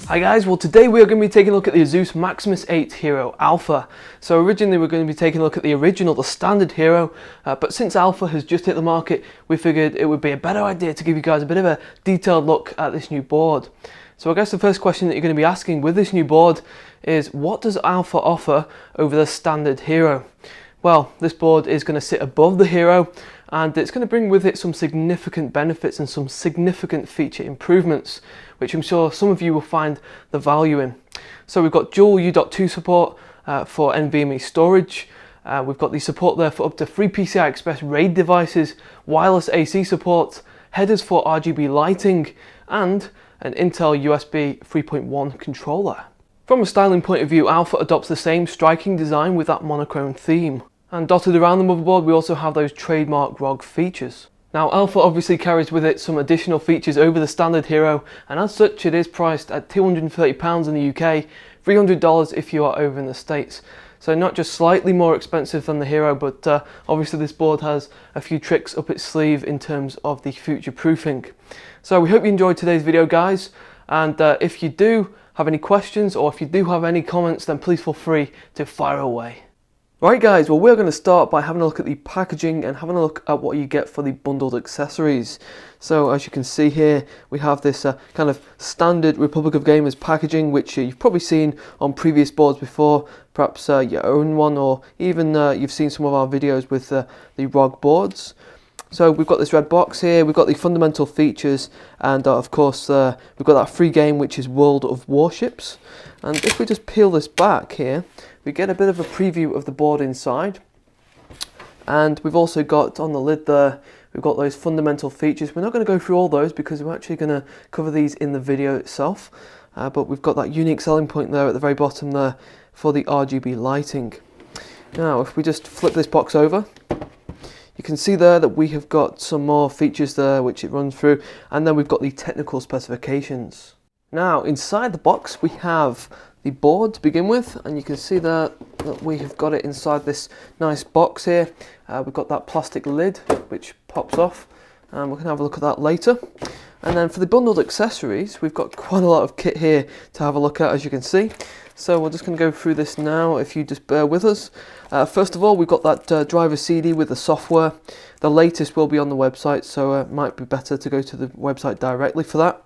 Hi guys, well today we are going to be taking a look at the Asus Maximus 8 Hero Alpha. So originally we're going to be taking a look at the original, the standard Hero, but since Alpha has just hit the market, we figured it would be a better idea to give you guys a bit of a detailed look at this new board. So I guess the first question that you're going to be asking with this new board is, what does Alpha offer over the standard Hero? Well, this board is going to sit above the Hero, and it's going to bring with it some significant benefits and some significant feature improvements, which I'm sure some of you will find the value in. So we've got dual U.2 support for NVMe storage. We've got the support there for up to 3 PCI Express RAID devices, wireless AC support, headers for RGB lighting, and an Intel USB 3.1 controller. From a styling point of view, Alpha adopts the same striking design with that monochrome theme. And dotted around the motherboard, we also have those trademark ROG features. Now, Alpha obviously carries with it some additional features over the standard Hero, and as such it is priced at £230 in the UK, $300 if you are over in the States. So not just slightly more expensive than the Hero, but obviously this board has a few tricks up its sleeve in terms of the future proofing. So we hope you enjoyed today's video, guys, and if you do have any questions or if you do have any comments, then please feel free to fire away. Right guys, well we're going to start by having a look at the packaging and having a look at what you get for the bundled accessories. So as you can see here, we have this kind of standard Republic of Gamers packaging, which you've probably seen on previous boards before, perhaps your own one, or even you've seen some of our videos with the ROG boards. So we've got this red box here, we've got the fundamental features, and of course we've got that free game, which is World of Warships. And if we just peel this back here, we get a bit of a preview of the board inside. And we've also got on the lid there, we've got those fundamental features. We're not going to go through all those because we're actually going to cover these in the video itself. But we've got that unique selling point there at the very bottom there for the RGB lighting. Now, if we just flip this box over, you can see there that we have got some more features there which it runs through, and then we've got the technical specifications. Now, inside the box we have the board to begin with, and you can see there that we have got it inside this nice box here. We've got that plastic lid which pops off, and we can have a look at that later. And then for the bundled accessories, we've got quite a lot of kit here to have a look at, as you can see. So we're just going to go through this now, if you just bear with us. First of all, we've got that driver CD with the software. The latest will be on the website, so it might be better to go to the website directly for that.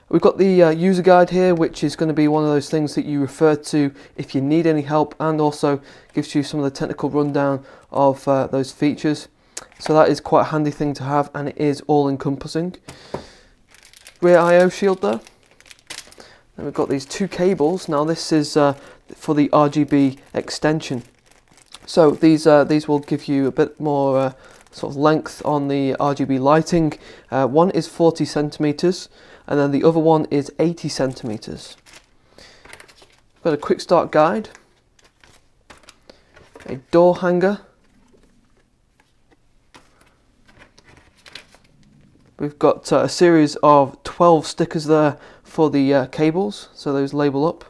We've got the user guide here, which is going to be one of those things that you refer to if you need any help, and also gives you some of the technical rundown of those features. So that is quite a handy thing to have, and it is all encompassing. Rear I/O shield there. Then we've got these two cables. Now this is for the RGB extension. So these will give you a bit more sort of length on the RGB lighting. One is 40 centimeters, and then the other one is 80 centimeters. Got a quick start guide, a door hanger. We've got a series of 12 stickers there for the cables, so those label up.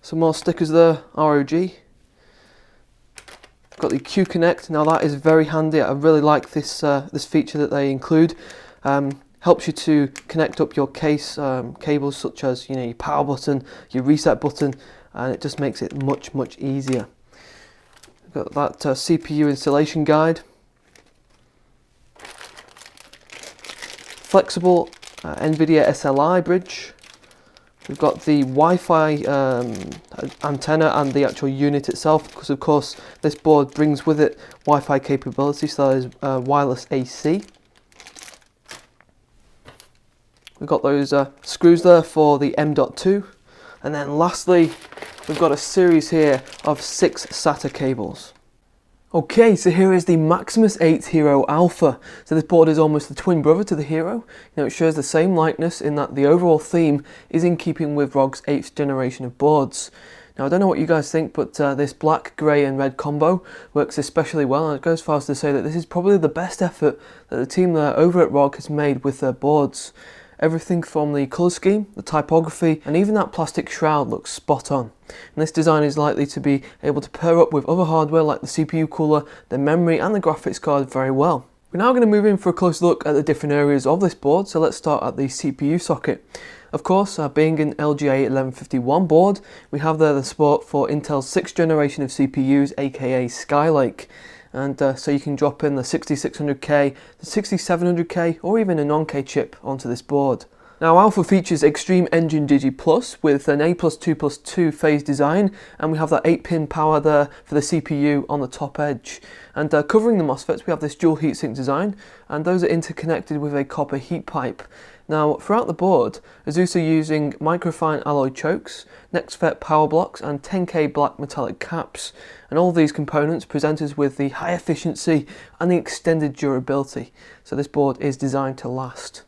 Some more stickers there, ROG. Got the Q-Connect. Now that is very handy. I really like this this feature that they include. Helps you to connect up your case cables, such as your power button, your reset button, and it just makes it much easier. We've got that CPU installation guide. Flexible NVIDIA SLI bridge. We've got the Wi-Fi antenna and the actual unit itself, because of course this board brings with it Wi-Fi capability, so that is wireless AC. We've got those screws there for the M.2, and then lastly we've got a series here of 6 SATA cables. Okay, so here is the Maximus 8 Hero Alpha. So this board is almost the twin brother to the Hero. It shares the same likeness in that the overall theme is in keeping with ROG's 8th generation of boards. Now I don't know what you guys think, but this black, grey and red combo works especially well, and it goes far as to say that this is probably the best effort that the team there over at ROG has made with their boards. Everything from the colour scheme, the typography, and even that plastic shroud looks spot on. And this design is likely to be able to pair up with other hardware like the CPU cooler, the memory and the graphics card very well. We're now going to move in for a closer look at the different areas of this board, so let's start at the CPU socket. Of course, being an LGA 1151 board, we have there the support for Intel's 6th generation of CPUs, aka Skylake. And so you can drop in the 6600K, the 6700K, or even a non-K chip onto this board. Now, Alpha features Extreme Engine Digi Plus with an A+2+2 phase design, and we have that 8-pin power there for the CPU on the top edge. And covering the MOSFETs, we have this dual heatsink design, and those are interconnected with a copper heat pipe. Now, throughout the board, ASUS are using microfine alloy chokes, NextFET power blocks, and 10K black metallic caps. And all of these components present us with the high efficiency and the extended durability. So this board is designed to last.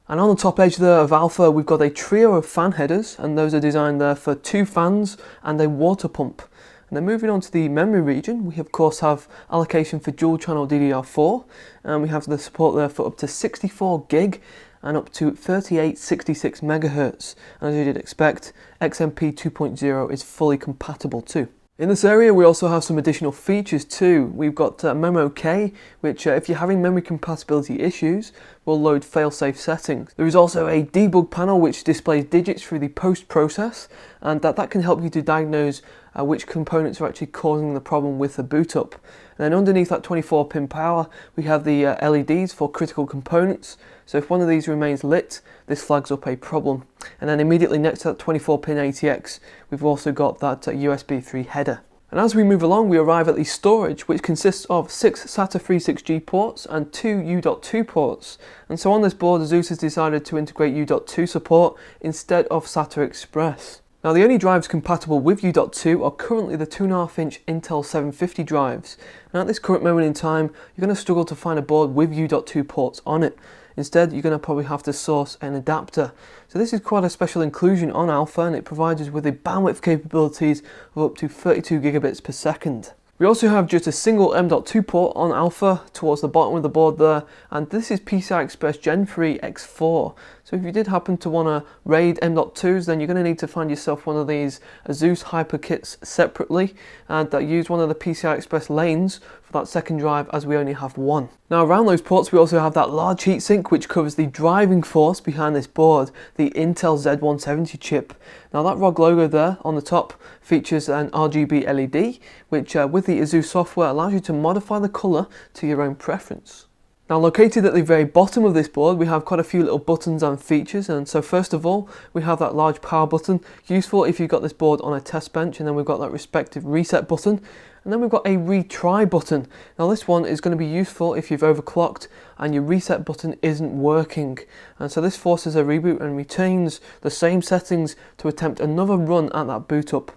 And on the top edge there of Alpha, we've got a trio of fan headers, and those are designed there for 2 fans and a water pump. And then moving on to the memory region, we of course have allocation for dual channel DDR4, and we have the support there for up to 64 gig and up to 3866 megahertz. And as you did expect, XMP 2.0 is fully compatible too. In this area, we also have some additional features too. We've got MemoK, which if you're having memory compatibility issues, will load fail-safe settings. There is also a debug panel which displays digits through the post-process, and that can help you to diagnose which components are actually causing the problem with the boot up. And then underneath that 24-pin power, we have the LEDs for critical components. So if one of these remains lit, this flags up a problem. And then immediately next to that 24-pin ATX, we've also got that USB 3 header. And as we move along, we arrive at the storage, which consists of 6 SATA 36G ports and 2 U.2 ports. And so on this board, ASUS has decided to integrate U.2 support instead of SATA Express. Now, the only drives compatible with U.2 are currently the 2.5-inch Intel 750 drives. And at this current moment in time, you're going to struggle to find a board with U.2 ports on it. Instead, you're going to probably have to source an adapter. So this is quite a special inclusion on Alpha, and it provides us with the bandwidth capabilities of up to 32 gigabits per second. We also have just a single M.2 port on Alpha towards the bottom of the board there, and this is PCI Express Gen 3 X4. So if you did happen to want to RAID M.2s, then you're going to need to find yourself one of these ASUS Hyper kits separately, and that use one of the PCI Express lanes for that second drive, as we only have one. Now, around those ports, we also have that large heatsink which covers the driving force behind this board, the Intel Z170 chip. Now, that ROG logo there on the top features an RGB LED, which with the ASUS software allows you to modify the colour to your own preference. Now, located at the very bottom of this board, we have quite a few little buttons and features. And so first of all, we have that large power button, useful if you've got this board on a test bench, and then we've got that respective reset button. And then we've got a retry button. Now, this one is going to be useful if you've overclocked and your reset button isn't working. And so this forces a reboot and retains the same settings to attempt another run at that boot up.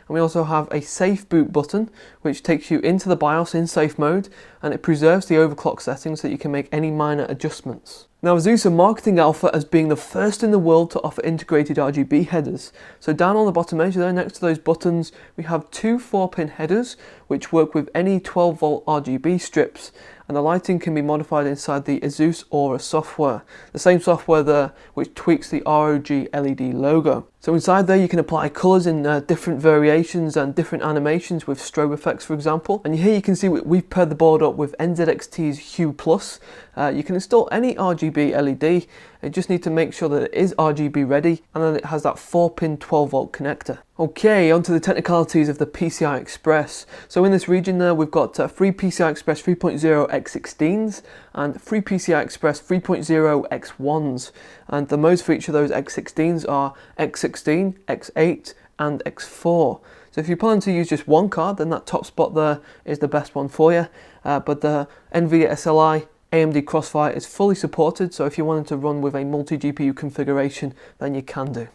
And we also have a safe boot button, which takes you into the BIOS in safe mode, and it preserves the overclock settings so that you can make any minor adjustments. Now, ASUS are marketing Alpha as being the first in the world to offer integrated RGB headers. So down on the bottom edge there, next to those buttons, we have 2 4-pin headers, which work with any 12-volt RGB strips, and the lighting can be modified inside the ASUS Aura software. The same software there, which tweaks the ROG LED logo. So inside there, you can apply colours in different variations and different animations with strobe effects, for example. And here you can see we've paired the board up with NZXT's Hue Plus. You can install any RGB LED. You just need to make sure that it is RGB ready and that it has that 4-pin 12-volt connector. Okay, onto the technicalities of the PCI Express. So in this region there, we've got 3 PCI Express 3.0 X16s and 3 PCI Express 3.0 X1s. And the modes for each of those X16s are X16, X8 and X4. So if you plan to use just one card, then that top spot there is the best one for you. But the NVIDIA SLI AMD Crossfire is fully supported, so if you wanted to run with a multi-GPU configuration, then you can do.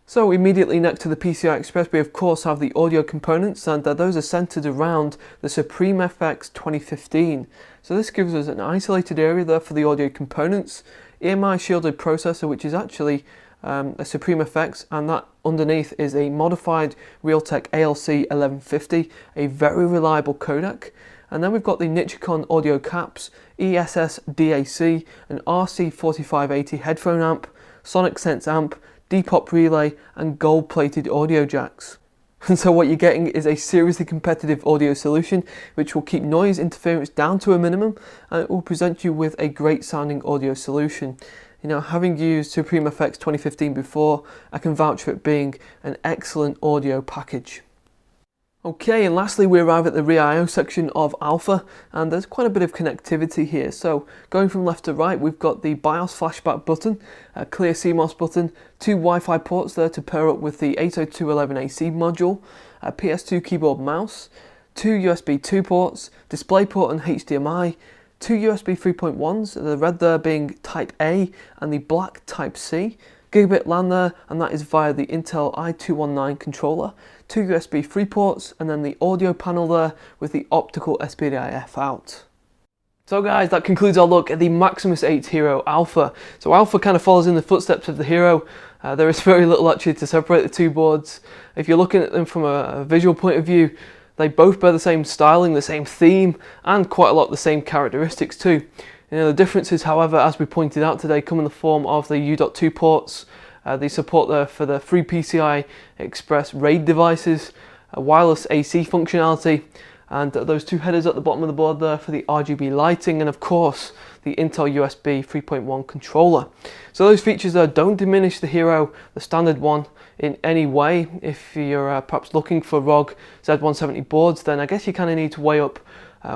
So immediately next to the PCI Express, we of course have the audio components, and those are centered around the Supreme FX 2015. So this gives us an isolated area there for the audio components, EMI shielded processor, which is actually a Supreme FX, and that underneath is a modified Realtek ALC 1150, a very reliable codec. And then we've got the Nichicon audio caps, ESS DAC, an RC4580 headphone amp, Sonic Sense amp, Depop relay, and gold-plated audio jacks. And so what you're getting is a seriously competitive audio solution which will keep noise interference down to a minimum, and it will present you with a great sounding audio solution. You know, having used Supreme FX 2015 before, I can vouch for it being an excellent audio package. Okay, and lastly we arrive at the rear I/O section of Alpha, and there's quite a bit of connectivity here. So going from left to right, we've got the BIOS flashback button, a clear CMOS button, two Wi-Fi ports there to pair up with the 802.11ac module, a PS2 keyboard mouse, two USB 2 ports, DisplayPort and HDMI, two USB 3.1s, the red there being Type A and the black Type C, gigabit LAN there, and that is via the Intel i219 controller, two USB 3 ports, and then the audio panel there with the optical SPDIF out. So guys, that concludes our look at the Maximus 8 Hero Alpha. So Alpha kind of follows in the footsteps of the Hero. There is very little actually to separate the two boards. If you're looking at them from a visual point of view, they both bear the same styling, the same theme, and quite a lot of the same characteristics too. You know, the differences, however, as we pointed out today, come in the form of the U.2 ports, the support there for the free PCI Express RAID devices, wireless AC functionality, and those two headers at the bottom of the board there for the RGB lighting, and of course the Intel USB 3.1 controller. So those features there don't diminish the Hero, the standard one, in any way. If you're perhaps looking for ROG Z170 boards, then I guess you kind of need to weigh up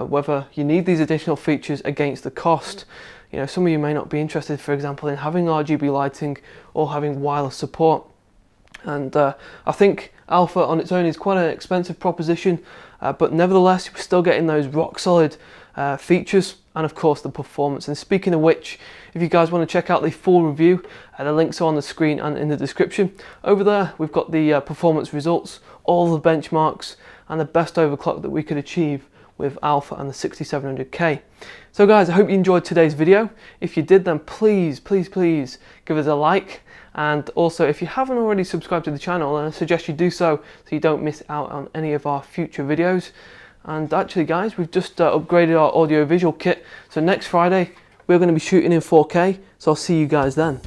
whether you need these additional features against the cost. You know, some of you may not be interested, for example, in having RGB lighting or having wireless support. And I think Alpha on its own is quite an expensive proposition, but nevertheless you're still getting those rock solid features and of course the performance. And speaking of which, if you guys want to check out the full review, the links are on the screen and in the description. Over there we've got the performance results, all the benchmarks, and the best overclock that we could achieve with Alpha and the 6700K. So guys, I hope you enjoyed today's video. If you did, then please give us a like, and also if you haven't already subscribed to the channel, then I suggest you do so you don't miss out on any of our future videos. And actually guys, we've just upgraded our audio visual kit, so next Friday we're going to be shooting in 4K, so I'll see you guys then.